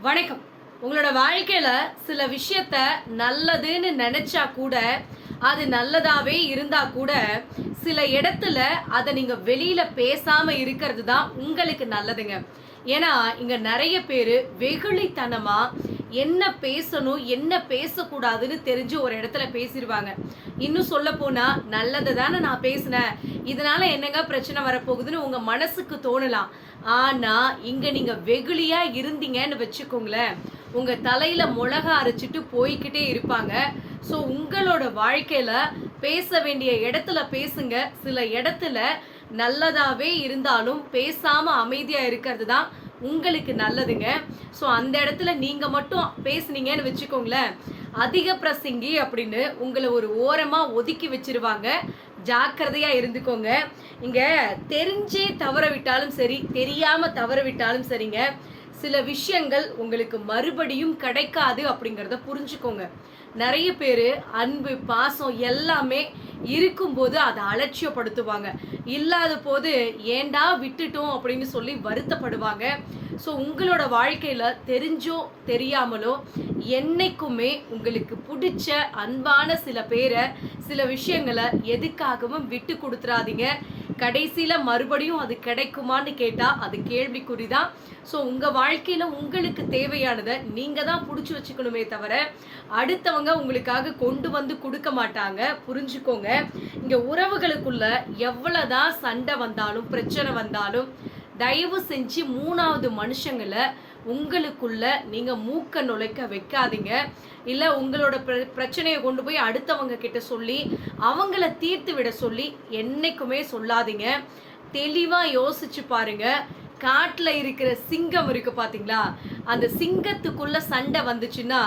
வணக்கம். உங்களோட வாழ்க்கையில சில விஷயத்த நல்லதுன்னு நினைச்சா கூட அது நல்லதாவே இருந்தா கூட சில இடத்துல அதை நீங்க வெளியில பேசாம இருக்கிறது தான் உங்களுக்கு நல்லதுங்க. ஏன்னா இங்க நிறைய பேரு வெகுளித்தனமா என்ன பேசணும் என்ன பேசக்கூடாதுன்னு தெரிஞ்சு ஒரு இடத்துல பேசிடுவாங்க. இன்னும் சொல்ல போனா நல்லது தானே நான் பேசினேன், இதனால என்னங்க பிரச்சனை வரப்போகுதுன்னு உங்க மனசுக்கு தோணலாம். ஆனா இங்க நீங்க வெகுளியா இருந்தீங்கன்னு வச்சுக்கோங்களேன், உங்க தலையில மிளகா அரைச்சிட்டு போய்கிட்டே இருப்பாங்க. ஸோ உங்களோட வாழ்க்கையில பேச வேண்டிய இடத்துல பேசுங்க. சில இடத்துல நல்லதாவே இருந்தாலும் பேசாம அமைதியா இருக்கிறது தான் உங்களுக்கு நல்லதுங்க. ஸோ அந்த இடத்துல நீங்க மட்டும் பேசுனீங்கன்னு வச்சுக்கோங்களேன், அதிக பிரசங்கி அப்படின்னு உங்களை ஒரு ஓரமா ஒதுக்கி வச்சிருவாங்க. ஜாக்கிரதையா இருந்துக்கோங்க. இங்க தெரிஞ்சே தவற விட்டாலும் சரி, தெரியாம தவற விட்டாலும் சரிங்க, சில விஷயங்கள் உங்களுக்கு மறுபடியும் கிடைக்காது அப்படிங்கிறத புரிஞ்சுக்கோங்க. நிறைய பேர் அன்பு பாசம் எல்லாமே இருக்கும்போது அதை அலட்சியப்படுத்துவாங்க, இல்லாத போது ஏண்டா விட்டுட்டோம் அப்படின்னு சொல்லி வருத்தப்படுவாங்க. ஸோ உங்களோட வாழ்க்கையில தெரிஞ்சோ தெரியாமலோ என்னைக்குமே உங்களுக்கு பிடிச்ச அன்பான சில பேரை சில விஷயங்களை எதுக்காகவும் விட்டு கொடுத்துறாதீங்க. கடைசியில மறுபடியும் அது கிடைக்குமான்னு கேட்டா அது கேள்விக்குறி தான். ஸோ உங்க வாழ்க்கையில உங்களுக்கு தேவையானதை நீங்க தான் பிடிச்சி வச்சுக்கணுமே தவிர அடுத்தவங்க உங்களுக்காக கொண்டு வந்து கொடுக்க மாட்டாங்க. புரிஞ்சுக்கோங்க. இங்க உறவுகளுக்குள்ள எவ்வளவுதான் சண்டை வந்தாலும் பிரச்சனை வந்தாலும் தயவு செஞ்சு மூணாவது மனுஷங்களை உங்களுக்குள்ள நீங்க மூக்க நுழைக்க வைக்காதீங்க. இல்ல உங்களோட பிரச்சனையை கொண்டு போய் அடுத்தவங்க கிட்ட சொல்லி அவங்கள தீர்த்து விட சொல்லி என்னைக்குமே சொல்லாதீங்க. தெளிவா யோசிச்சு பாருங்க. காட்டுல இருக்கிற சிங்கம் இருக்கு பாத்தீங்களா, அந்த சிங்கத்துக்குள்ள சண்டை வந்துச்சுன்னா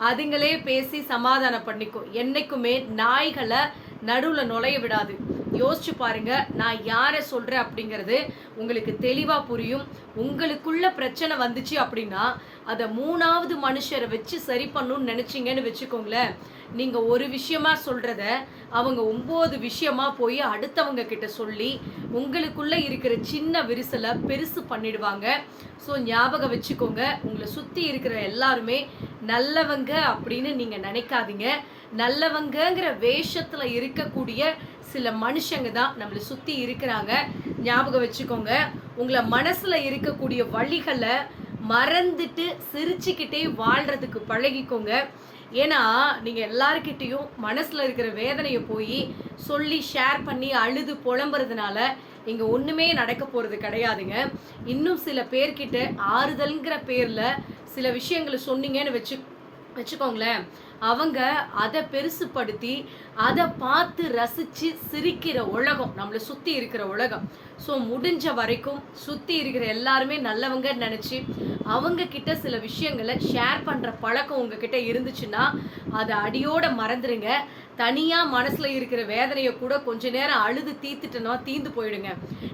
அதுங்களே பேசி சமாதானம் பண்ணிக்கும். என்னைக்குமே நாய்களை நடுவுல நுழைய விடாது. யோசிச்சு பாருங்க. நான் யாரை சொல்றேன் அப்படிங்கிறது உங்களுக்கு தெளிவா புரியும். உங்களுக்குள்ள பிரச்சனை வந்துச்சு அப்படின்னா அதை மூணாவது மனுஷரை வச்சு சரி பண்ணணும்னு நினைச்சீங்கன்னு வச்சுக்கோங்களேன், நீங்க ஒரு விஷயமா சொல்றத அவங்க 9 விஷயமா போய் அடுத்தவங்க கிட்ட சொல்லி உங்களுக்குள்ள இருக்கிற சின்ன விரிசலை பெருசு பண்ணிடுவாங்க. ஸோ ஞாபகம் வச்சுக்கோங்க, உங்களை சுத்தி இருக்கிற எல்லாருமே நல்லவங்க அப்படின்னு நீங்க நினைக்காதீங்க. நல்லவங்கங்கிற வேஷத்துல இருக்கக்கூடிய சில மனுஷங்க தான் நம்மளை சுத்தி இருக்கிறாங்க. ஞாபகம் வச்சுக்கோங்க. உங்களை மனசுல இருக்கக்கூடிய வழிகளை மறந்துட்டு சிரிச்சுக்கிட்டே வாழ்றதுக்கு பழகிக்கோங்க. ஏன்னா நீங்க எல்லாருக்கிட்டையும் மனசுல இருக்கிற வேதனையை போய் சொல்லி ஷேர் பண்ணி அழுது புலம்புறதுனால இங்க ஒண்ணுமே நடக்க போறது கிடையாதுங்க. இன்னும் சில பேர்கிட்ட ஆறுதல்ங்கிற பேர்ல சில விஷயங்களை சொன்னீங்கன்னு வச்சுக்கோங்களேன், அவங்க அதை பெருசுப்படுத்தி அதை பார்த்து ரசித்து சிரிக்கிற உலகம் நம்மளை சுற்றி இருக்கிற உலகம். ஸோ முடிஞ்ச வரைக்கும் சுற்றி இருக்கிற எல்லாருமே நல்லவங்கன்னு நினச்சி அவங்க கிட்ட சில விஷயங்களை ஷேர் பண்ணுற பழக்கம் உங்ககிட்ட இருந்துச்சுன்னா அதை அடியோட மறந்துடுங்க. தனியாக மனசில் இருக்கிற வேதனையை கூட கொஞ்ச நேரம் அழுது தீர்த்துட்டனா தீர்ந்து போயிடுங்க.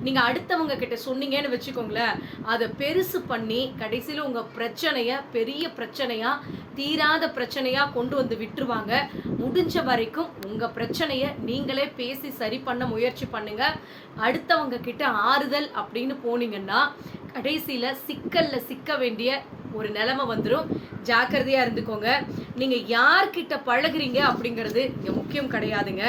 நீங்கள் அடுத்தவங்க கிட்ட சொன்னீங்கன்னு வச்சுக்கோங்களேன், அதை பெருசு பண்ணி கடைசியில் உங்கள் பிரச்சனையை பெரிய பிரச்சனையாக தீராத பிரச்சனையாக கொண்டு வந்து விட்டுருவாங்க. முடிஞ்ச வரைக்கும் உங்கள் பிரச்சனையை நீங்களே பேசி சரி பண்ண முயற்சி பண்ணுங்க. அடுத்தவங்க கிட்ட ஆறுதல் அப்படின்னு போனீங்கன்னா கடைசியில் சிக்கலில் சிக்க வேண்டிய ஒரு நிலைமை வந்துடும். ஜாக்கிரதையாக இருந்துக்கோங்க. நீங்கள் யார்கிட்ட பழகுறீங்க அப்படிங்கிறது இங்கே முக்கியம் கிடையாதுங்க.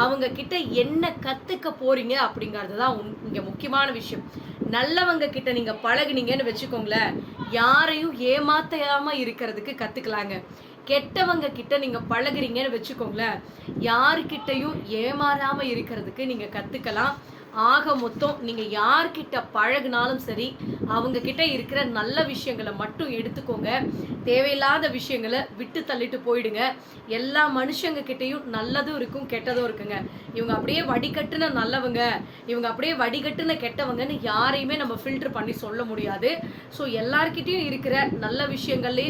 அவங்க கிட்ட என்ன கற்றுக்க போகிறீங்க அப்படிங்கிறது தான் இங்கே முக்கியமான விஷயம். நல்லவங்க கிட்ட நீங்கள் பழகுனீங்கன்னு வச்சுக்கோங்களேன், யாரையும் ஏமாத்தாமல் இருக்கிறதுக்கு கற்றுக்கலாங்க. கெட்டவங்க கிட்ட நீங்கள் பழகுறீங்கன்னு வச்சுக்கோங்களேன், யாருக்கிட்டையும் ஏமாறாமல் இருக்கிறதுக்கு நீங்கள் கற்றுக்கலாம். ஆக மொத்தம் நீங்கள் யார்கிட்ட பழகுனாலும் சரி அவங்க கிட்ட இருக்கிற நல்ல விஷயங்களை மட்டும் எடுத்துக்கோங்க. தேவையில்லாத விஷயங்களை விட்டு தள்ளிட்டு போயிடுங்க. எல்லா மனுஷங்க கிட்டையும் நல்லதும் இருக்கும் கெட்டதும் இருக்குங்க. இவங்க அப்படியே வடிகட்டுன நல்லவங்க, இவங்க அப்படியே வடிகட்டுன கெட்டவங்கன்னு யாரையுமே நம்ம ஃபில்டர் பண்ணி சொல்ல முடியாது. ஸோ எல்லார்கிட்டையும் இருக்கிற நல்ல விஷயங்களே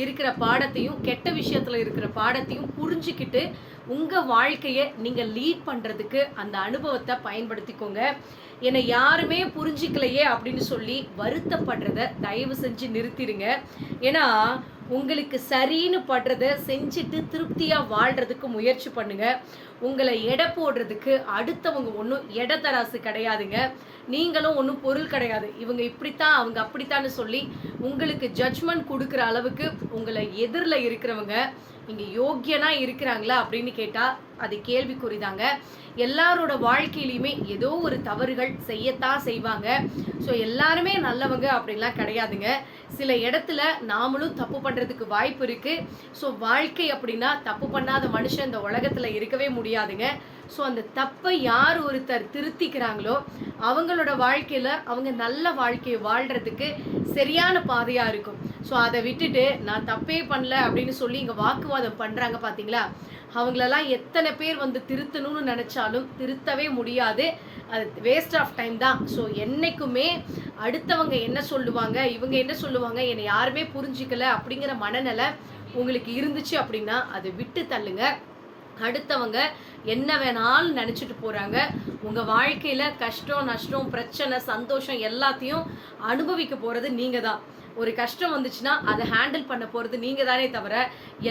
இருக்கிற பாடத்தையும் கெட்ட விஷயத்துல இருக்கிற பாடத்தையும் புரிஞ்சுக்கிட்டு உங்க வாழ்க்கையை நீங்க லீட் பண்றதுக்கு அந்த அனுபவத்தை பயன்படுத்திக்கோங்க. என்னை யாருமே புரிஞ்சிக்கலையே அப்படின்னு சொல்லி வருத்தப்படுறத தயவு செஞ்சு நிறுத்திடுங்க. ஏன்னா உங்களுக்கு சரின்னு படுறத செஞ்சுட்டு திருப்தியா வாழ்றதுக்கு முயற்சி பண்ணுங்க. உங்களை எடை போடுறதுக்கு அடுத்தவங்க ஒன்றும் எடை தராசு கிடையாதுங்க. நீங்களும் ஒன்றும் பொருள் கிடையாது. இவங்க இப்படித்தான் அவங்க அப்படித்தான்னு சொல்லி உங்களுக்கு ஜட்ஜ்மெண்ட் கொடுக்குற அளவுக்கு உங்களை எதிரில் இருக்கிறவங்க இங்கே யோக்கியனா இருக்கிறாங்களா அப்படின்னு கேட்டால் அது கேள்விக்குறிதாங்க. எல்லாரோட வாழ்க்கையிலையுமே ஏதோ ஒரு தவறுகள் செய்யத்தான் செய்வாங்க. ஸோ எல்லாருமே நல்லவங்க அப்படின்லாம் கிடையாதுங்க. சில இடத்துல நாமளும் தப்பு பண்ணுறதுக்கு வாய்ப்பு இருக்குது. ஸோ வாழ்க்கை அப்படின்னா தப்பு பண்ணாத மனுஷன் இந்த உலகத்தில் இருக்கவே முடியாதுங்க. ஸோ அந்த தப்பை யார் ஒருத்தர் திருத்திக்கிறாங்களோ அவங்களோட வாழ்க்கையில் அவங்க நல்ல வாழ்க்கையை வாழ்கிறதுக்கு சரியான பாதையாக இருக்கும். ஸோ அதை விட்டுட்டு நான் தப்பே பண்ணல அப்படின்னு சொல்லி இங்கே வாக்குவாதம் பண்ணுறாங்க பார்த்தீங்களா, அவங்களெல்லாம் எத்தனை பேர் வந்து திருத்தணும்னு நினச்சாலும் திருத்தவே முடியாது. அது வேஸ்ட் ஆஃப் டைம் தான். ஸோ என்றைக்குமே அடுத்தவங்க என்ன சொல்லுவாங்க, இவங்க என்ன சொல்லுவாங்க, என்னை யாருமே புரிஞ்சிக்கல அப்படிங்கிற மனநிலை உங்களுக்கு இருந்துச்சு அப்படின்னா அதை விட்டு தள்ளுங்க. அடுத்தவங்க என்ன வேணாலும் நினச்சிட்டு போகிறாங்க. உங்கள் வாழ்க்கையில் கஷ்டம், நஷ்டம், பிரச்சனை, சந்தோஷம் எல்லாத்தையும் அனுபவிக்க போகிறது நீங்கள் தான். ஒரு கஷ்டம் வந்துச்சுன்னா அதை ஹேண்டில் பண்ண போகிறது நீங்கள் தானே தவிர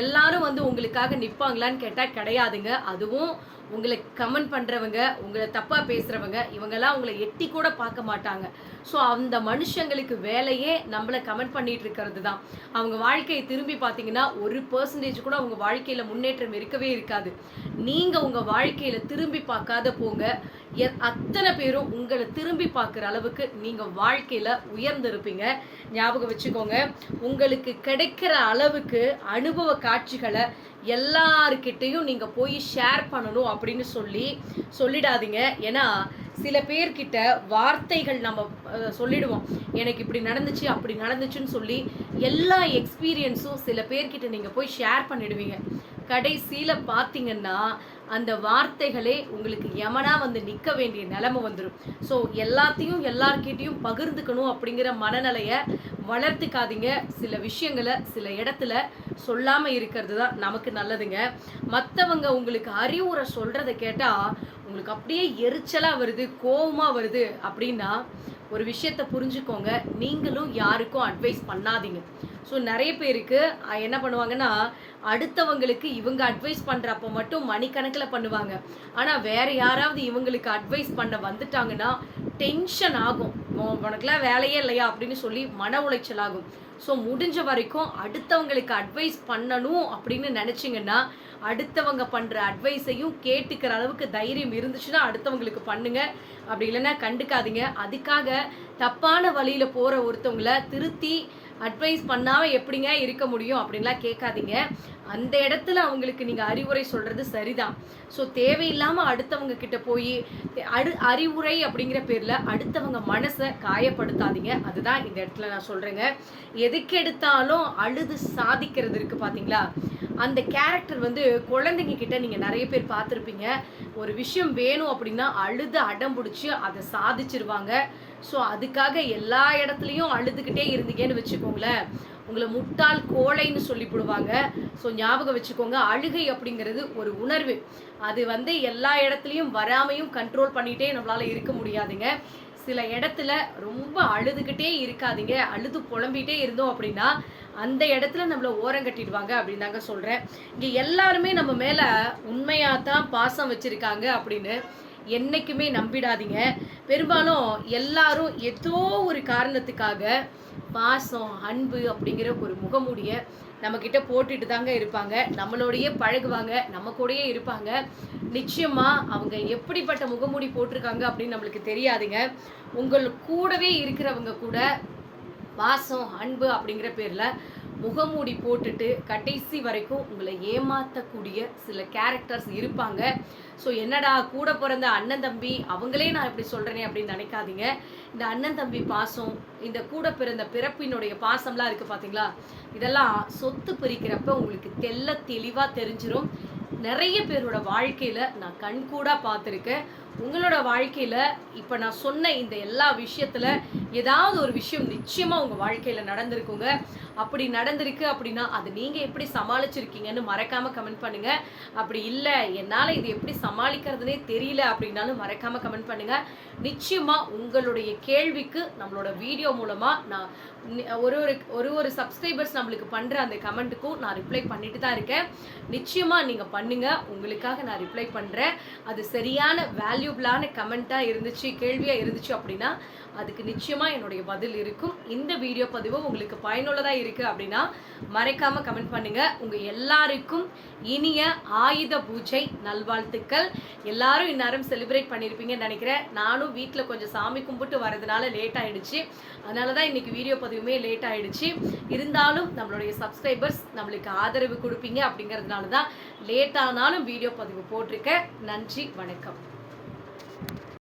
எல்லாரும் வந்து உங்களுக்காக நிற்பாங்களான்னு கேட்டால் கிடையாதுங்க. அதுவும் உங்களை கமெண்ட் பண்ணுறவங்க, உங்களை தப்பாக பேசுகிறவங்க, இவங்கெல்லாம் உங்களை எட்டி கூட பார்க்க மாட்டாங்க. ஸோ அந்த மனுஷங்களுக்கு வேலையே நம்மளை கமெண்ட் பண்ணிகிட்டு இருக்கிறது தான். அவங்க வாழ்க்கையை திரும்பி பார்த்தீங்கன்னா 1% கூட அவங்க வாழ்க்கையில் முன்னேற்றம் இருக்கவே இருக்காது. நீங்கள் உங்கள் வாழ்க்கையில் திரும்பி பார்க்காத போங்க, அத்தனை பேரும் உங்களை திரும்பி பார்க்குற அளவுக்கு நீங்கள் வாழ்க்கையில் உயர்ந்திருப்பீங்க. ஞாபகம் வச்சுக்கோங்க. உங்களுக்கு கிடைக்கிற அளவுக்கு அனுபவ காட்சிகளை எல்லார்கிட்டையும் நீங்கள் போய் ஷேர் பண்ணணும் அப்படின்னு சொல்லிடாதீங்க. ஏன்னா சில பேர்கிட்ட வார்த்தைகள் நம்ம சொல்லிடுவோம், எனக்கு இப்படி நடந்துச்சு அப்படி நடந்துச்சுன்னு சொல்லி எல்லா எக்ஸ்பீரியன்ஸும் சில பேர்கிட்ட நீங்கள் போய் ஷேர் பண்ணிடுவீங்க. கடைசியில் பார்த்தீங்கன்னா அந்த வார்த்தைகளே உங்களுக்கு யமனா வந்து நிற்க வேண்டிய நிலைமை வந்துடும். ஸோ எல்லாத்தையும் எல்லார்கிட்டையும் பகிர்ந்துக்கணும் அப்படிங்கிற மனநிலையை வளர்த்துக்காதீங்க. சில விஷயங்களை சில இடத்துல சொல்லாமல் இருக்கிறது தான் நமக்கு நல்லதுங்க. மற்றவங்க உங்களுக்கு அறிவுரை சொல்கிறத கேட்டால் உங்களுக்கு அப்படியே எரிச்சலாக வருது, கோபமாக வருது அப்படின்னா ஒரு விஷயத்தை புரிஞ்சுக்கோங்க, நீங்களும் யாருக்கும் அட்வைஸ் பண்ணாதீங்க. ஸோ நிறைய பேருக்கு என்ன பண்ணுவாங்கன்னா அடுத்தவங்களுக்கு இவங்க அட்வைஸ் பண்ணுறப்போ மட்டும் மணிக்கணக்கில் பண்ணுவாங்க. ஆனால் வேறு யாராவது இவங்களுக்கு அட்வைஸ் பண்ண வந்துட்டாங்கன்னா டென்ஷன் ஆகும். உனக்குலாம் வேலையே இல்லையா அப்படின்னு சொல்லி மன உளைச்சல் ஆகும். ஸோ முடிஞ்ச வரைக்கும் அடுத்தவங்களுக்கு அட்வைஸ் பண்ணணும் அப்படின்னு நினச்சிங்கன்னா அடுத்தவங்க பண்ணுற அட்வைஸையும் கேட்டுக்கிற அளவுக்கு தைரியம் இருந்துச்சுன்னா அடுத்தவங்களுக்கு பண்ணுங்க. அப்படி இல்லைன்னா கண்டுக்காதீங்க. அதுக்காக தப்பான வழியில் போகிற ஒருத்தவங்களை திருத்தி அட்வைஸ் பண்ணாமல் எப்படிங்க இருக்க முடியும் அப்படின்லாம் கேட்காதீங்க. அந்த இடத்துல அவங்களுக்கு நீங்கள் அறிவுரை சொல்கிறது சரிதான். ஸோ தேவையில்லாமல் அடுத்தவங்க கிட்ட போய் அறிவுரை அப்படிங்கிற பேரில் அடுத்தவங்க மனசை காயப்படுத்தாதீங்க. அதுதான் இந்த இடத்துல நான் சொல்கிறேங்க. எதுக்கு எடுத்தாலும் அழுது சாதிக்கிறது இருக்குது பார்த்தீங்களா, அந்த கேரக்டர் வந்து குழந்தைங்க கிட்ட நீங்கள் நிறைய பேர் பார்த்துருப்பீங்க. ஒரு விஷயம் வேணும் அப்படின்னா அழுது அடம் பிடிச்சி அதை சாதிச்சிருவாங்க. ஸோ அதுக்காக எல்லா இடத்துலையும் அழுதுகிட்டே இருந்தீங்கன்னு வச்சுக்கோங்களேன், உங்களை முட்டாள் கோழைன்னு சொல்லிவிடுவாங்க. ஸோ ஞாபகம் வச்சுக்கோங்க, அழுகை அப்படிங்கிறது ஒரு உணர்வு. அது வந்து எல்லா இடத்துலையும் வராமையும் கண்ட்ரோல் பண்ணிகிட்டே நம்மளால் இருக்க முடியாதுங்க. சில இடத்துல ரொம்ப அழுதுகிட்டே இருக்காதீங்க. அழுது புலம்பிகிட்டே இருந்தோம் அப்படின்னா அந்த இடத்துல நம்மளை ஓரம் கட்டிடுவாங்க அப்படின்னு தாங்க சொல்கிறேன். இங்கே எல்லாருமே நம்ம மேலே உண்மையாக தான் பாசம் வச்சுருக்காங்க அப்படின்னு என்றைக்குமே நம்பிடாதீங்க. பெரும்பாலும் எல்லாரும் ஏதோ ஒரு காரணத்துக்காக பாசம், அன்பு அப்படிங்கிற ஒரு முகமூடியை நம்மக்கிட்ட போட்டுட்டு தாங்க இருப்பாங்க. நம்மளோடையே பழகுவாங்க, நம்ம கூடயே இருப்பாங்க. நிச்சயமாக அவங்க எப்படிப்பட்ட முகமூடி போட்டிருக்காங்க அப்படின்னு நம்மளுக்கு தெரியாதுங்க. உங்கள் கூடவே இருக்கிறவங்க கூட பாசம், அன்பு அப்படிங்கிற பேரில் முகமூடி போட்டுட்டு கடைசி வரைக்கும் உங்களை ஏமாற்றக்கூடிய சில கேரக்டர்ஸ் இருப்பாங்க. ஸோ என்னடா கூட பிறந்த அண்ணன் தம்பி அவங்களே நான் இப்படி சொல்கிறேனே அப்படின்னு நினைக்காதீங்க. இந்த அண்ணன் தம்பி பாசம், இந்த கூட பிறந்த பிறப்பினுடைய பாசம்லாம் இருக்குது பார்த்தீங்களா, இதெல்லாம் சொத்து பிரிக்கிறப்ப உங்களுக்கு தெளிவாக தெரிஞ்சிடும். நிறைய பேரோட வாழ்க்கையில் நான் கண்கூடாக பார்த்துருக்கேன். உங்களோட வாழ்க்கையில் இப்போ நான் சொன்ன இந்த எல்லா விஷயத்தில் ஏதாவது ஒரு விஷயம் நிச்சயமா உங்க வாழ்க்கையில நடந்திருக்குங்க. அப்படி நடந்திருக்கு அப்படின்னா அது நீங்க எப்படி சமாளிச்சிருக்கீங்கன்னு மறக்காம கமெண்ட் பண்ணுங்க. அப்படி இல்ல என்னால இது எப்படி சமாளிக்கிறதுனே தெரியல அப்படின்னாலும் மறக்காம கமெண்ட் பண்ணுங்க. நிச்சயமா உங்களுடைய கேள்விக்கு நம்மளோட வீடியோ மூலமா நான் ஒரு சப்ஸ்கிரைபர்ஸ் நம்மளுக்கு பண்ற அந்த கமெண்ட்டுக்கும் நான் ரிப்ளை பண்ணிட்டு தான் இருக்கேன். நிச்சயமா நீங்க பண்ணுங்க. உங்களுக்காக நான் ரிப்ளை பண்றேன். அது சரியான வேல்யூபிளான கமெண்ட்டா இருந்துச்சு, கேள்வியா இருந்துச்சு அப்படின்னா அதுக்கு நிச்சயமா என்னுடைய பதில் இருக்கும். இந்த வீடியோ பதிவு உங்களுக்கு பயனுள்ளதா இருக்கு அப்படின்னா மறக்காம கமெண்ட் பண்ணுங்க. உங்க எல்லாருக்கும் இனிய ஆயுத பூஜை நல்வாழ்த்துக்கள். எல்லாரும் இந்நேரம் செலிப்ரேட் பண்ணியிருப்பீங்கன்னு நினைக்கிறேன். நானும் வீட்டில் கொஞ்சம் சாமி கும்பிட்டு வரதுனால லேட் ஆயிடுச்சு. அதனால தான் இன்னைக்கு வீடியோ பதிவுமே லேட் ஆயிடுச்சு. இருந்தாலும் நம்மளுடைய சப்ஸ்கிரைபர்ஸ் நம்மளுக்கு ஆதரவு கொடுப்பீங்க அப்படிங்கிறதுனால தான் லேட் ஆனாலும் வீடியோ பதிவு போட்டிருக்கேன். நன்றி, வணக்கம்.